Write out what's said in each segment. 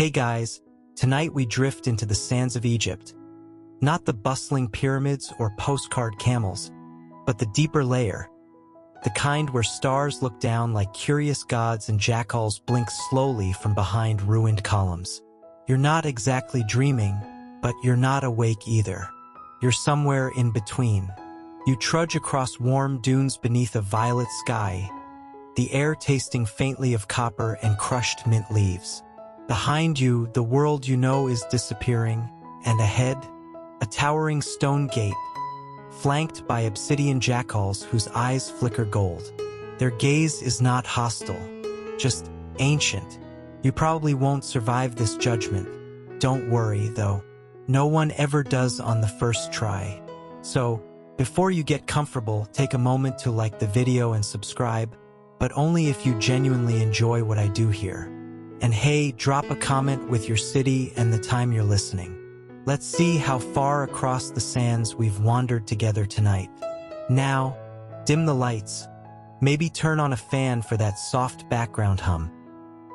Hey guys, tonight we drift into the sands of Egypt. Not the bustling pyramids or postcard camels, but the deeper layer. The kind where stars look down like curious gods and jackals blink slowly from behind ruined columns. You're not exactly dreaming, but you're not awake either. You're somewhere in between. You trudge across warm dunes beneath a violet sky, the air tasting faintly of copper and crushed mint leaves. Behind you, the world you know is disappearing, and ahead, a towering stone gate, flanked by obsidian jackals whose eyes flicker gold. Their gaze is not hostile, just ancient. You probably won't survive this judgment. Don't worry, though. No one ever does on the first try. So, before you get comfortable, take a moment to like the video and subscribe, but only if you genuinely enjoy what I do here. And hey, drop a comment with your city and the time you're listening. Let's see how far across the sands we've wandered together tonight. Now, dim the lights. Maybe turn on a fan for that soft background hum.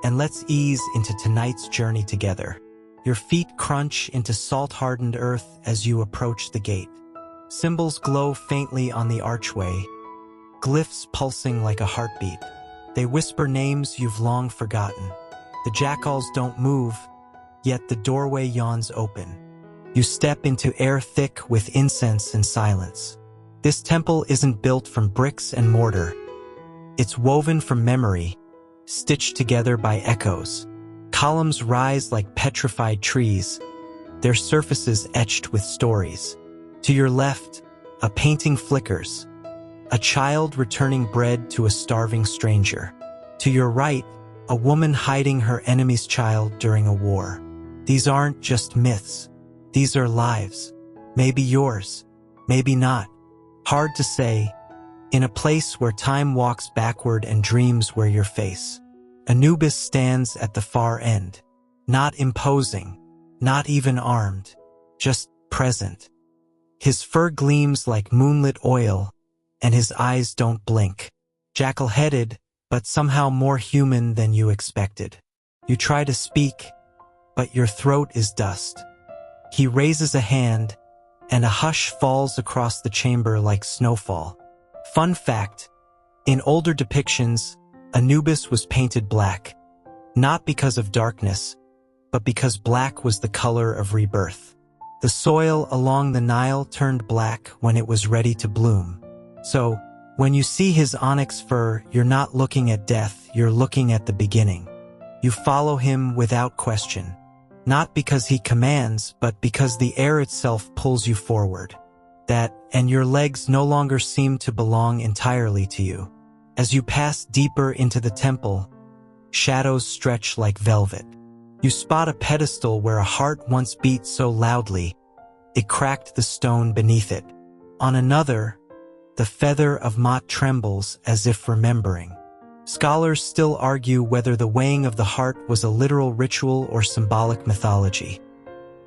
And let's ease into tonight's journey together. Your feet crunch into salt-hardened earth as you approach the gate. Symbols glow faintly on the archway, glyphs pulsing like a heartbeat. They whisper names you've long forgotten. The jackals don't move, yet the doorway yawns open. You step into air thick with incense and silence. This temple isn't built from bricks and mortar. It's woven from memory, stitched together by echoes. Columns rise like petrified trees, their surfaces etched with stories. To your left, a painting flickers, a child returning bread to a starving stranger. To your right, a woman hiding her enemy's child during a war. These aren't just myths. These are lives. Maybe yours, maybe not. Hard to say. In a place where time walks backward and dreams wear your face. Anubis stands at the far end. Not imposing, not even armed, just present. His fur gleams like moonlit oil, and his eyes don't blink. Jackal-headed, but somehow more human than you expected. You try to speak, but your throat is dust. He raises a hand, and a hush falls across the chamber like snowfall. Fun fact, in older depictions, Anubis was painted black, not because of darkness, but because black was the color of rebirth. The soil along the Nile turned black when it was ready to bloom. So, when you see his onyx fur, you're not looking at death, you're looking at the beginning. You follow him without question. Not because he commands, but because the air itself pulls you forward. That, and your legs no longer seem to belong entirely to you. As you pass deeper into the temple, shadows stretch like velvet. You spot a pedestal where a heart once beat so loudly, it cracked the stone beneath it. On another, the feather of Mot trembles as if remembering. Scholars still argue whether the weighing of the heart was a literal ritual or symbolic mythology.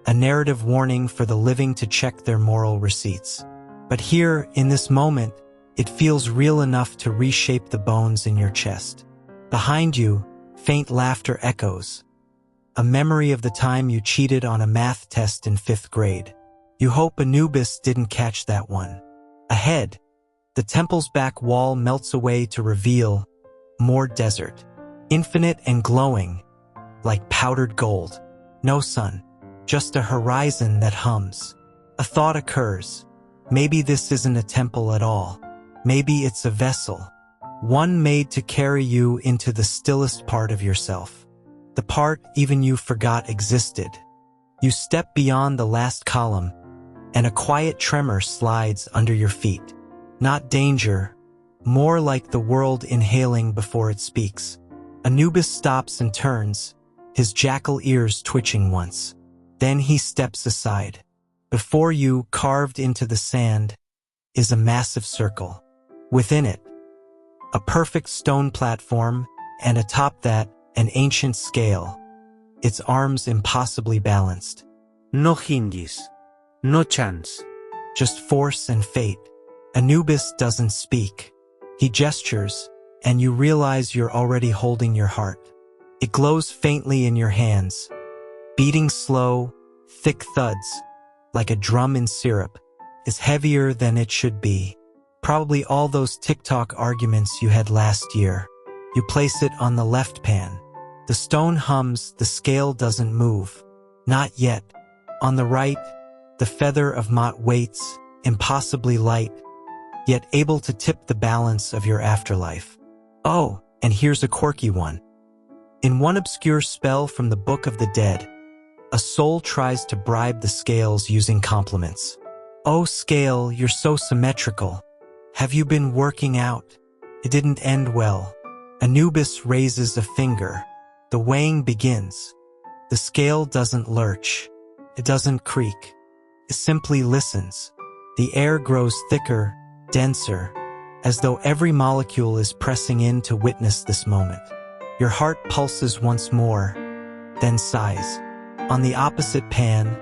A narrative warning for the living to check their moral receipts. But here, in this moment, it feels real enough to reshape the bones in your chest. Behind you, faint laughter echoes. A memory of the time you cheated on a math test in 5th grade. You hope Anubis didn't catch that one. Ahead, the temple's back wall melts away to reveal more desert, infinite and glowing, like powdered gold. No sun, just a horizon that hums. A thought occurs. Maybe this isn't a temple at all. Maybe it's a vessel, one made to carry you into the stillest part of yourself. The part even you forgot existed. You step beyond the last column, and a quiet tremor slides under your feet. Not danger, more like the world inhaling before it speaks. Anubis stops and turns, his jackal ears twitching once. Then he steps aside. Before you, carved into the sand, is a massive circle. Within it, a perfect stone platform, and atop that, an ancient scale, its arms impossibly balanced. No hinges, no chance. Just force and fate. Anubis doesn't speak. He gestures, and you realize you're already holding your heart. It glows faintly in your hands, beating slow, thick thuds, like a drum in syrup, is heavier than it should be. Probably all those TikTok arguments you had last year. You place it on the left pan. The stone hums, the scale doesn't move. Not yet. On the right, the feather of Mott waits, impossibly light, yet able to tip the balance of your afterlife. Oh, and here's a quirky one. In one obscure spell from the Book of the Dead, a soul tries to bribe the scales using compliments. Oh, scale, you're so symmetrical. Have you been working out? It didn't end well. Anubis raises a finger. The weighing begins. The scale doesn't lurch. It doesn't creak. It simply listens. The air grows thicker, denser, as though every molecule is pressing in to witness this moment. Your heart pulses once more, then sighs. On the opposite pan,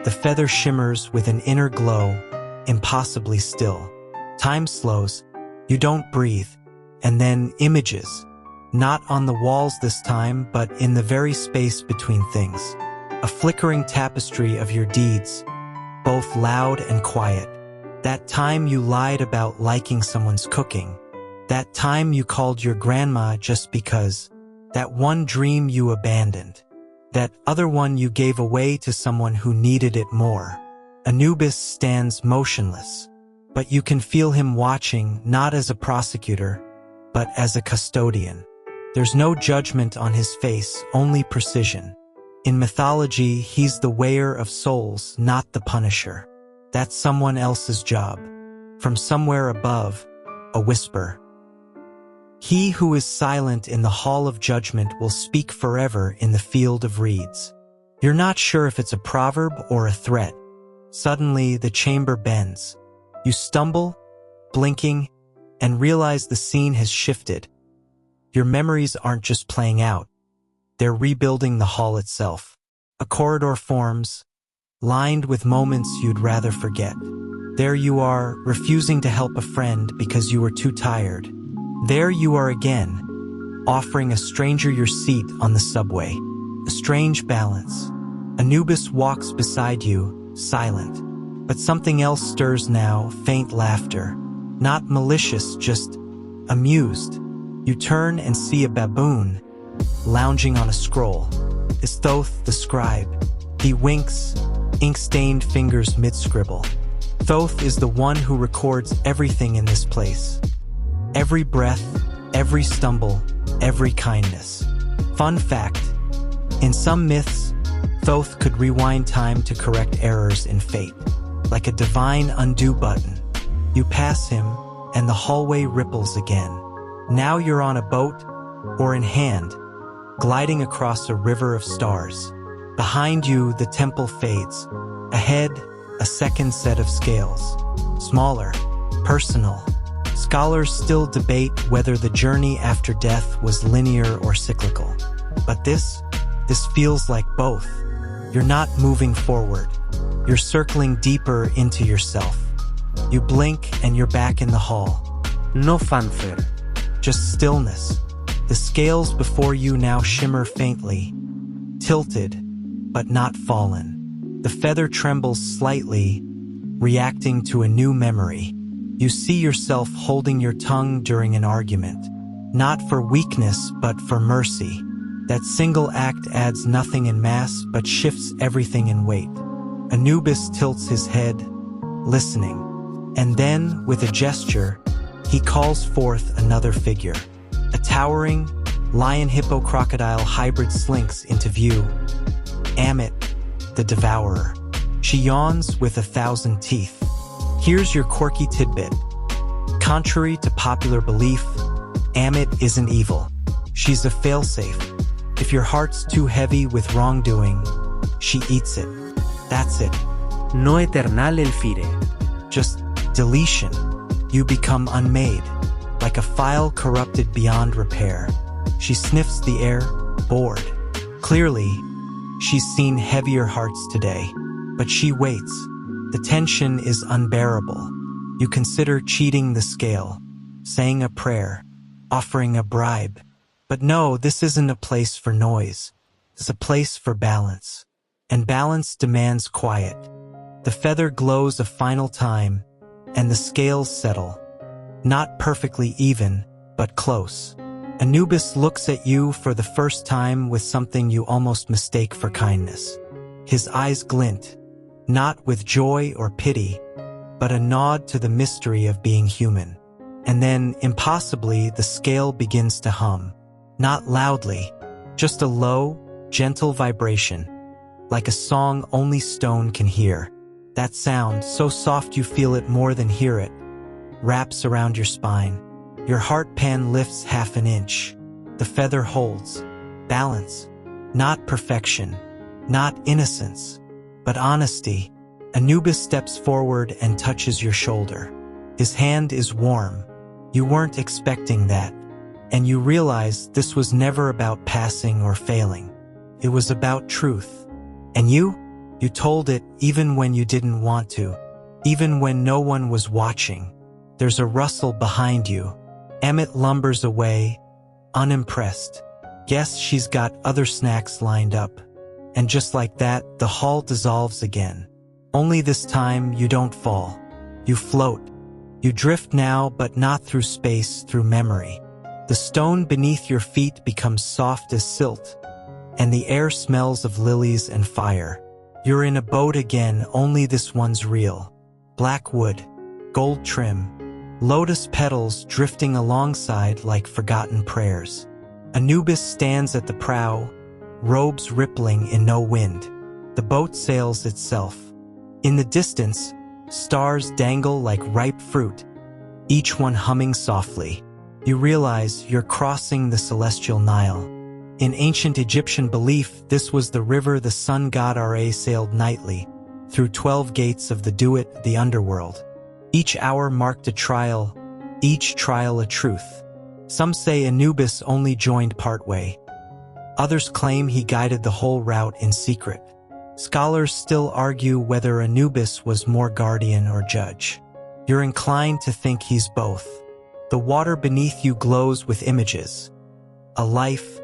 the feather shimmers with an inner glow, impossibly still. Time slows, you don't breathe, and then images. Not on the walls this time, but in the very space between things. A flickering tapestry of your deeds, both loud and quiet. That time you lied about liking someone's cooking. That time you called your grandma just because. That one dream you abandoned. That other one you gave away to someone who needed it more. Anubis stands motionless, but you can feel him watching, not as a prosecutor, but as a custodian. There's no judgment on his face, only precision. In mythology, he's the weigher of souls, not the punisher. That's someone else's job. From somewhere above, a whisper. He who is silent in the hall of judgment will speak forever in the field of reeds. You're not sure if it's a proverb or a threat. Suddenly, the chamber bends. You stumble, blinking, and realize the scene has shifted. Your memories aren't just playing out. They're rebuilding the hall itself. A corridor forms, lined with moments you'd rather forget. There you are, refusing to help a friend because you were too tired. There you are again, offering a stranger your seat on the subway. A strange balance. Anubis walks beside you, silent. But something else stirs now, faint laughter. Not malicious, just amused. You turn and see a baboon, lounging on a scroll. Is Thoth the scribe. He winks, ink-stained fingers mid-scribble. Thoth is the one who records everything in this place. Every breath, every stumble, every kindness. Fun fact, in some myths, Thoth could rewind time to correct errors in fate, like a divine undo button. You pass him, and the hallway ripples again. Now you're on a boat, or in hand, gliding across a river of stars. Behind you, the temple fades. Ahead, a second set of scales. Smaller, personal. Scholars still debate whether the journey after death was linear or cyclical. But this feels like both. You're not moving forward. You're circling deeper into yourself. You blink and you're back in the hall. No fanfare. Just stillness. The scales before you now shimmer faintly, tilted, but not fallen. The feather trembles slightly, reacting to a new memory. You see yourself holding your tongue during an argument, not for weakness, but for mercy. That single act adds nothing in mass, but shifts everything in weight. Anubis tilts his head, listening. And then, with a gesture, he calls forth another figure. A towering, lion-hippo-crocodile hybrid slinks into view. Amit, the devourer. She yawns with 1,000 teeth. Here's your quirky tidbit. Contrary to popular belief, Amit isn't evil. She's a failsafe. If your heart's too heavy with wrongdoing, she eats it. That's it. No eternal el fire. Just deletion. You become unmade, like a file corrupted beyond repair. She sniffs the air, bored. Clearly, she's seen heavier hearts today, but she waits. The tension is unbearable. You consider cheating the scale, saying a prayer, offering a bribe. But no, this isn't a place for noise. It's a place for balance. and balance demands quiet. The feather glows a final time, and the scales settle. Not perfectly even, but close. Anubis looks at you for the first time with something you almost mistake for kindness. His eyes glint, not with joy or pity, but a nod to the mystery of being human. And then, impossibly, the scale begins to hum. Not loudly, just a low, gentle vibration, like a song only stone can hear. That sound, so soft you feel it more than hear it, wraps around your spine. Your heart pan lifts half an inch. The feather holds. Balance. Not perfection. Not innocence. But honesty. Anubis steps forward and touches your shoulder. His hand is warm. You weren't expecting that. And you realize this was never about passing or failing. It was about truth. And you told it even when you didn't want to. Even when no one was watching. There's a rustle behind you. Emmett lumbers away, unimpressed. Guess she's got other snacks lined up. And just like that, the hall dissolves again. Only this time, you don't fall. You float. You drift now, but not through space, through memory. The stone beneath your feet becomes soft as silt, and the air smells of lilies and fire. You're in a boat again, only this one's real. Black wood, gold trim, lotus petals drifting alongside like forgotten prayers. Anubis stands at the prow, robes rippling in no wind. The boat sails itself. In the distance, stars dangle like ripe fruit, each one humming softly. You realize you're crossing the celestial Nile. In ancient Egyptian belief, this was the river the sun god Ra sailed nightly, through 12 gates of the Duat, the underworld. Each hour marked a trial, each trial a truth. Some say Anubis only joined partway. Others claim he guided the whole route in secret. Scholars still argue whether Anubis was more guardian or judge. You're inclined to think he's both. The water beneath you glows with images. A life,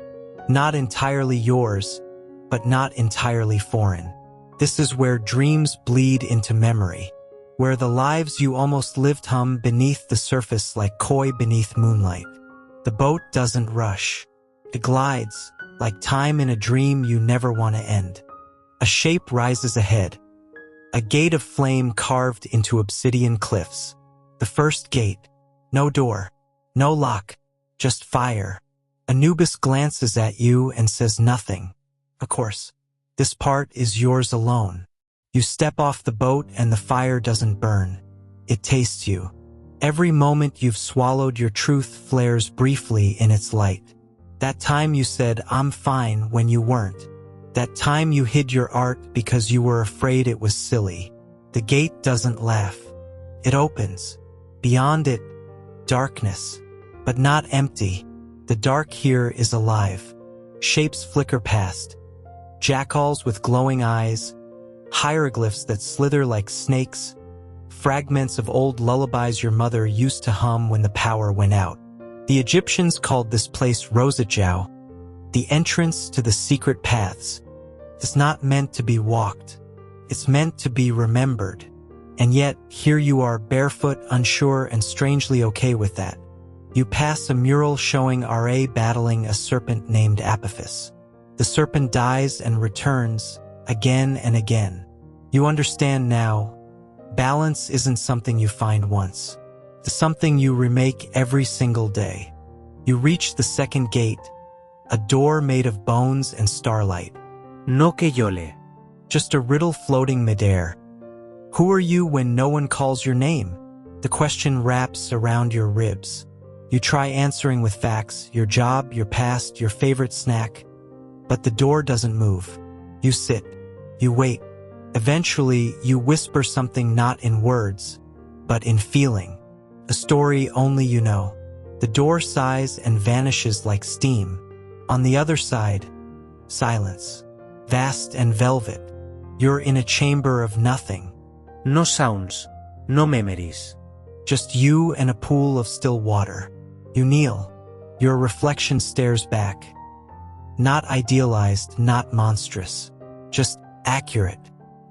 not entirely yours, but not entirely foreign. This is where dreams bleed into memory, where the lives you almost lived hum beneath the surface like koi beneath moonlight. The boat doesn't rush. It glides, like time in a dream you never want to end. A shape rises ahead, a gate of flame carved into obsidian cliffs. The first gate. No door, no lock, just fire. Anubis glances at you and says nothing. Of course, this part is yours alone. You step off the boat and the fire doesn't burn. It tastes you. Every moment you've swallowed your truth flares briefly in its light. That time you said, "I'm fine," when you weren't. That time you hid your art because you were afraid it was silly. The gate doesn't laugh. It opens. Beyond it, darkness, but not empty. The dark here is alive. Shapes flicker past. Jackals with glowing eyes, hieroglyphs that slither like snakes, fragments of old lullabies your mother used to hum when the power went out. The Egyptians called this place Rosajau, the entrance to the secret paths. It's not meant to be walked. It's meant to be remembered. And yet, here you are, barefoot, unsure, and strangely okay with that. You pass a mural showing Ra battling a serpent named Apophis. The serpent dies and returns, again and again. You understand now, balance isn't something you find once. It's something you remake every single day. You reach the second gate, a door made of bones and starlight. No que yole. Just a riddle floating midair. Who are you when no one calls your name? The question wraps around your ribs. You try answering with facts, your job, your past, your favorite snack. But the door doesn't move. You sit. You wait. Eventually, you whisper something not in words, but in feeling. A story only you know. The door sighs and vanishes like steam. On the other side, silence. Vast and velvet. You're in a chamber of nothing. No sounds, no memories. Just you and a pool of still water. You kneel. Your reflection stares back. Not idealized, not monstrous. Just accurate.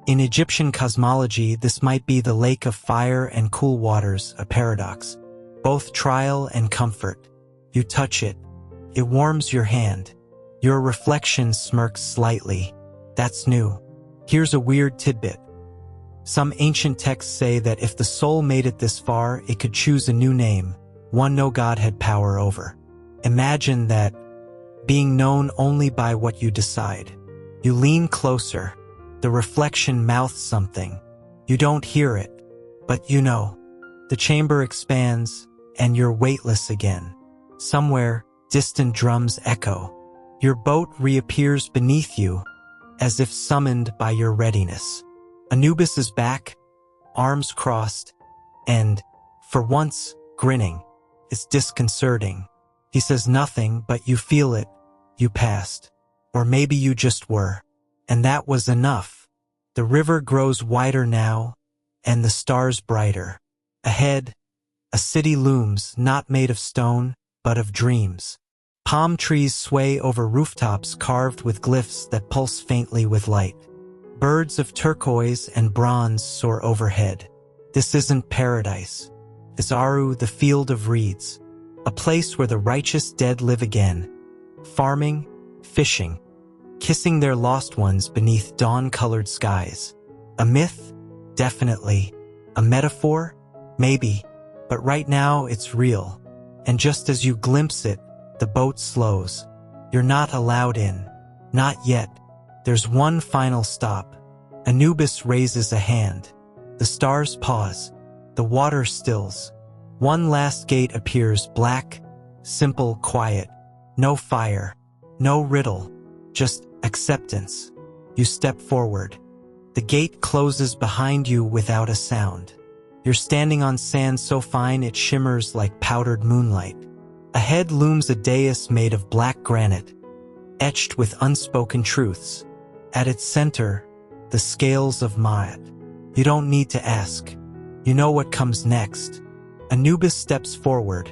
In Egyptian cosmology, this might be the lake of fire and cool waters, a paradox. Both trial and comfort. You touch it. It warms your hand. Your reflection smirks slightly. That's new. Here's a weird tidbit. Some ancient texts say that if the soul made it this far, it could choose a new name, one no god had power over. Imagine that, being known only by what you decide. You lean closer. The reflection mouths something. You don't hear it, but you know. The chamber expands, and you're weightless again. Somewhere, distant drums echo. Your boat reappears beneath you, as if summoned by your readiness. Anubis is back, arms crossed, and, for once, grinning. It's disconcerting. He says nothing, but you feel it. You passed. Or maybe you just were. And that was enough. The river grows wider now, and the stars brighter. Ahead, a city looms, not made of stone, but of dreams. Palm trees sway over rooftops carved with glyphs that pulse faintly with light. Birds of turquoise and bronze soar overhead. This isn't paradise. It's Aru, the field of reeds, a place where the righteous dead live again, farming, fishing, kissing their lost ones beneath dawn-colored skies. A myth? Definitely. A metaphor? Maybe. But right now it's real. And just as you glimpse it, the boat slows. You're not allowed in. Not yet. There's one final stop. Anubis raises a hand. The stars pause. The water stills. One last gate appears, black, simple, quiet. No fire. No riddle. Just acceptance. You step forward. The gate closes behind you without a sound. You're standing on sand so fine it shimmers like powdered moonlight. Ahead looms a dais made of black granite, etched with unspoken truths. At its center, the scales of Ma'at. You don't need to ask. You know what comes next. Anubis steps forward,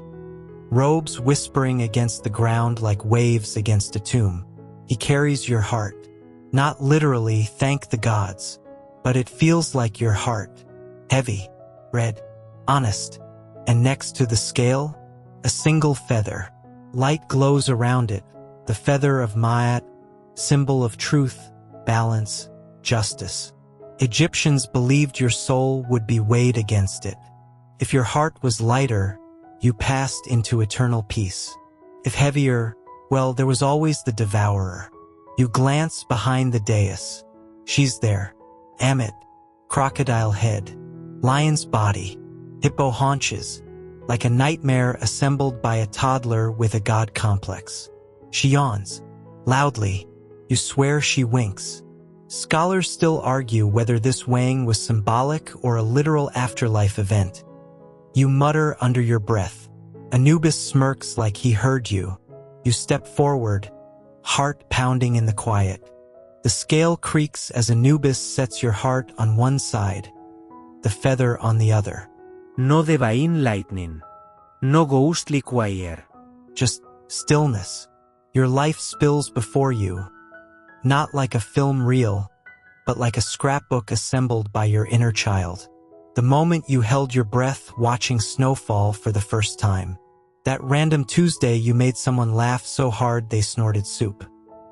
robes whispering against the ground like waves against a tomb. He carries your heart. Not literally, thank the gods, but it feels like your heart. Heavy, red, honest. And next to the scale, a single feather. Light glows around it, the feather of Ma'at, symbol of truth, balance, justice. Egyptians believed your soul would be weighed against it. If your heart was lighter, you passed into eternal peace. If heavier, well, there was always the devourer. You glance behind the dais. She's there. Ammit, crocodile head, lion's body, hippo haunches, like a nightmare assembled by a toddler with a god complex. She yawns, loudly. You swear she winks. Scholars still argue whether this weighing was symbolic or a literal afterlife event. You mutter under your breath. Anubis smirks like he heard you. You step forward, heart pounding in the quiet. The scale creaks as Anubis sets your heart on one side, the feather on the other. No divine lightning. No ghostly choir. Just stillness. Your life spills before you. Not like a film reel, but like a scrapbook assembled by your inner child. The moment you held your breath watching snowfall for the first time. That random Tuesday you made someone laugh so hard they snorted soup.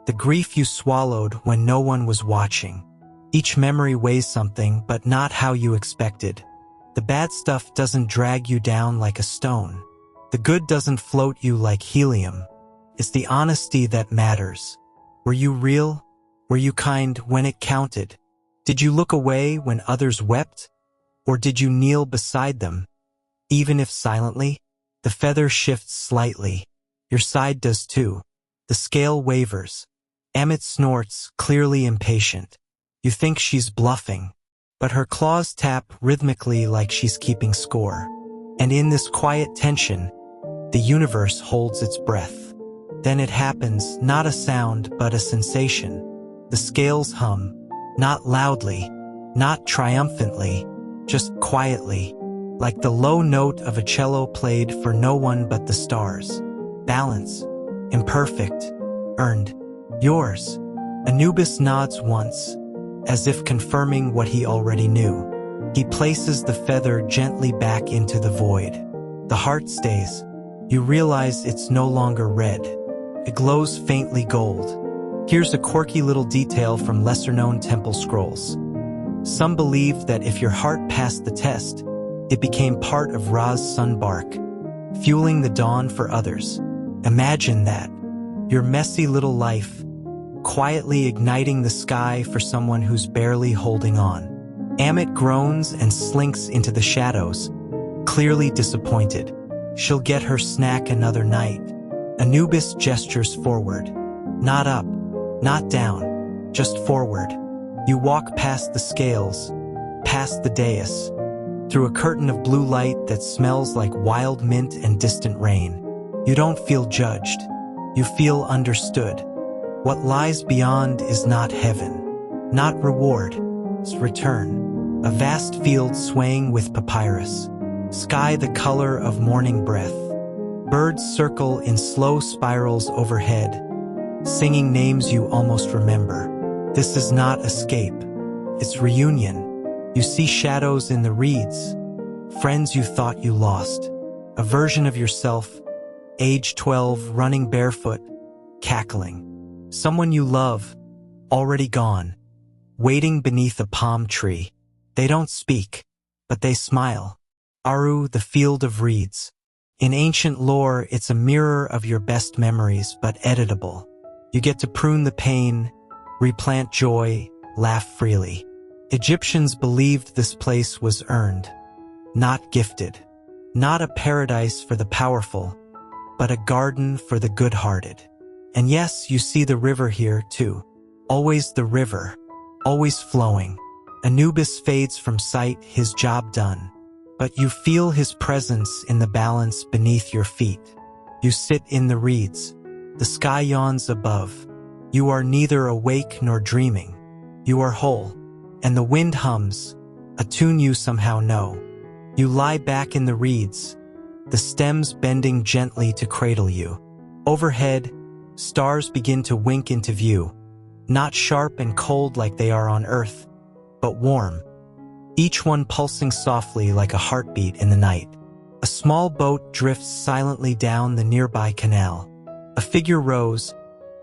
The grief you swallowed when no one was watching. Each memory weighs something, but not how you expected. The bad stuff doesn't drag you down like a stone. The good doesn't float you like helium. It's the honesty that matters. Were you real? Were you kind when it counted? Did you look away when others wept? Or did you kneel beside them? Even if silently, the feather shifts slightly. Your side does too. The scale wavers. Amit snorts, clearly impatient. You think she's bluffing, but her claws tap rhythmically like she's keeping score. And in this quiet tension, the universe holds its breath. Then it happens, not a sound, but a sensation. The scales hum, not loudly, not triumphantly, just quietly, like the low note of a cello played for no one but the stars. Balance, imperfect, earned, yours. Anubis nods once, as if confirming what he already knew. He places the feather gently back into the void. The heart stays. You realize it's no longer red. It glows faintly gold. Here's a quirky little detail from lesser-known temple scrolls. Some believed that if your heart passed the test, it became part of Ra's sun bark, fueling the dawn for others. Imagine that. Your messy little life, quietly igniting the sky for someone who's barely holding on. Amit groans and slinks into the shadows, clearly disappointed. She'll get her snack another night. Anubis gestures forward. Not up, not down, just forward. You walk past the scales, past the dais, through a curtain of blue light that smells like wild mint and distant rain. You don't feel judged. You feel understood. What lies beyond is not heaven, not reward, it's return. A vast field swaying with papyrus. Sky the color of morning breath. Birds circle in slow spirals overhead, singing names you almost remember. This is not escape. It's reunion. You see shadows in the reeds, friends you thought you lost, a version of yourself, age 12, running barefoot, cackling. Someone you love, already gone, waiting beneath a palm tree. They don't speak, but they smile. Aru, the field of reeds. In ancient lore, it's a mirror of your best memories, but editable. You get to prune the pain, replant joy, laugh freely. Egyptians believed this place was earned, not gifted. Not a paradise for the powerful, but a garden for the good-hearted. And yes, you see the river here, too. Always the river, always flowing. Anubis fades from sight, his job done. But you feel his presence in the balance beneath your feet. You sit in the reeds. The sky yawns above. You are neither awake nor dreaming. You are whole. And the wind hums, a tune you somehow know. You lie back in the reeds, the stems bending gently to cradle you. Overhead, stars begin to wink into view, not sharp and cold like they are on Earth, but warm, each one pulsing softly like a heartbeat in the night. A small boat drifts silently down the nearby canal. A figure rows,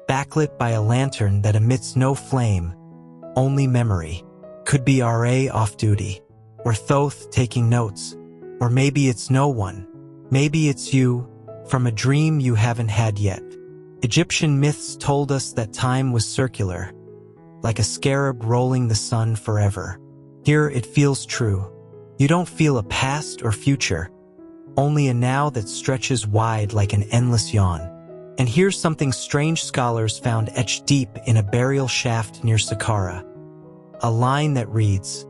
backlit by a lantern that emits no flame, only memory. Could be RA off duty, or Thoth taking notes, or maybe it's no one. Maybe it's you, from a dream you haven't had yet. Egyptian myths told us that time was circular, like a scarab rolling the sun forever. Here it feels true. You don't feel a past or future, only a now that stretches wide like an endless yawn. And here's something strange scholars found etched deep in a burial shaft near Saqqara. A line that reads,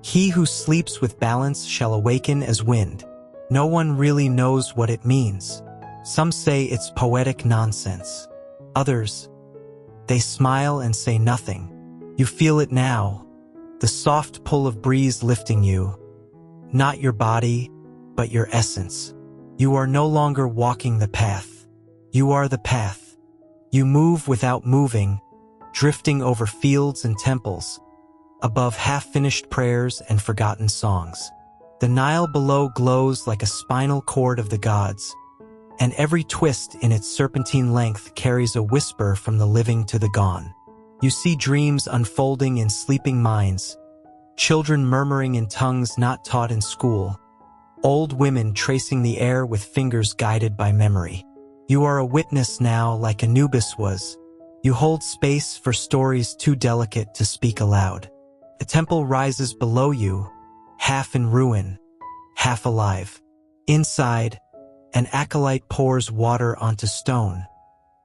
"He who sleeps with balance shall awaken as wind." No one really knows what it means. Some say it's poetic nonsense. Others, they smile and say nothing. You feel it now, the soft pull of breeze lifting you. Not your body, but your essence. You are no longer walking the path. You are the path. You move without moving, drifting over fields and temples, above half-finished prayers and forgotten songs. The Nile below glows like a spinal cord of the gods, and every twist in its serpentine length carries a whisper from the living to the gone. You see dreams unfolding in sleeping minds, children murmuring in tongues not taught in school, old women tracing the air with fingers guided by memory. You are a witness now like Anubis was. You hold space for stories too delicate to speak aloud. A temple rises below you, half in ruin, half alive. Inside, an acolyte pours water onto stone,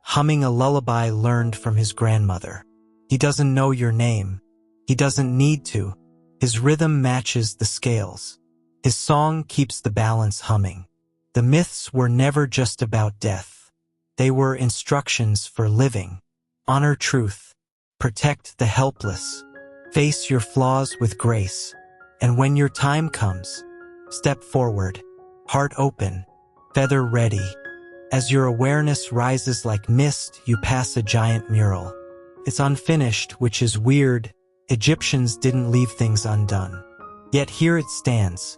humming a lullaby learned from his grandmother. He doesn't know your name. He doesn't need to. His rhythm matches the scales. His song keeps the balance humming. The myths were never just about death. They were instructions for living. Honor truth. Protect the helpless. Face your flaws with grace. And when your time comes, step forward, heart open, feather ready. As your awareness rises like mist, you pass a giant mural. It's unfinished, which is weird, Egyptians didn't leave things undone. Yet here it stands,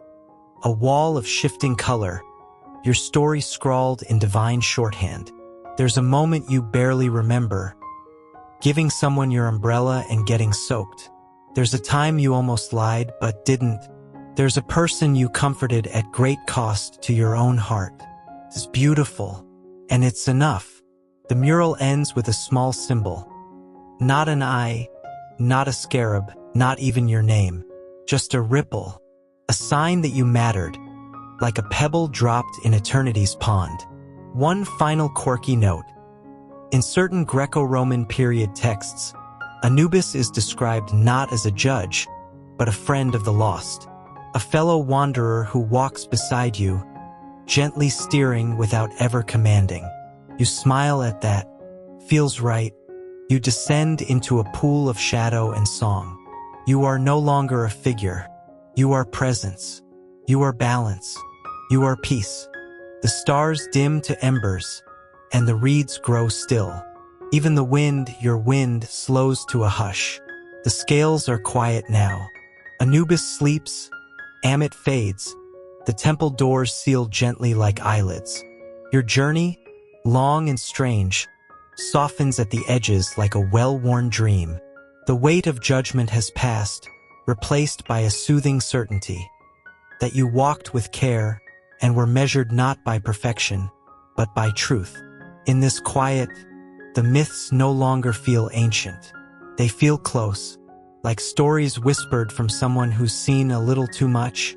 a wall of shifting color, your story scrawled in divine shorthand. There's a moment you barely remember, giving someone your umbrella and getting soaked. There's a time you almost lied but didn't. There's a person you comforted at great cost to your own heart. It's beautiful, and it's enough. The mural ends with a small symbol. Not an eye, not a scarab, not even your name. Just a ripple, a sign that you mattered, like a pebble dropped in eternity's pond. One final quirky note. In certain Greco-Roman period texts, Anubis is described not as a judge, but a friend of the lost, a fellow wanderer who walks beside you, gently steering without ever commanding. You smile at that. Feels right. You descend into a pool of shadow and song. You are no longer a figure. You are presence. You are balance. You are peace. The stars dim to embers, and the reeds grow still. Even the wind, your wind, slows to a hush. The scales are quiet now. Anubis sleeps. Amit fades. The temple doors seal gently like eyelids. Your journey, long and strange, softens at the edges like a well-worn dream. The weight of judgment has passed, replaced by a soothing certainty that you walked with care and were measured not by perfection, but by truth. In this quiet, the myths no longer feel ancient. They feel close, like stories whispered from someone who's seen a little too much,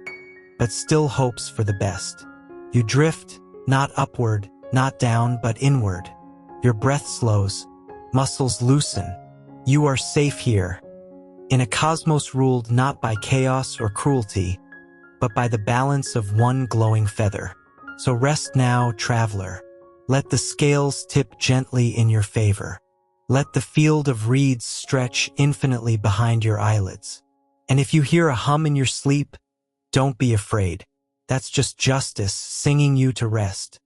but still hopes for the best. You drift, not upward, not down, but inward. Your breath slows, muscles loosen. You are safe here, in a cosmos ruled not by chaos or cruelty, but by the balance of one glowing feather. So rest now, traveler. Let the scales tip gently in your favor. Let the field of reeds stretch infinitely behind your eyelids. And if you hear a hum in your sleep, don't be afraid. That's just justice singing you to rest.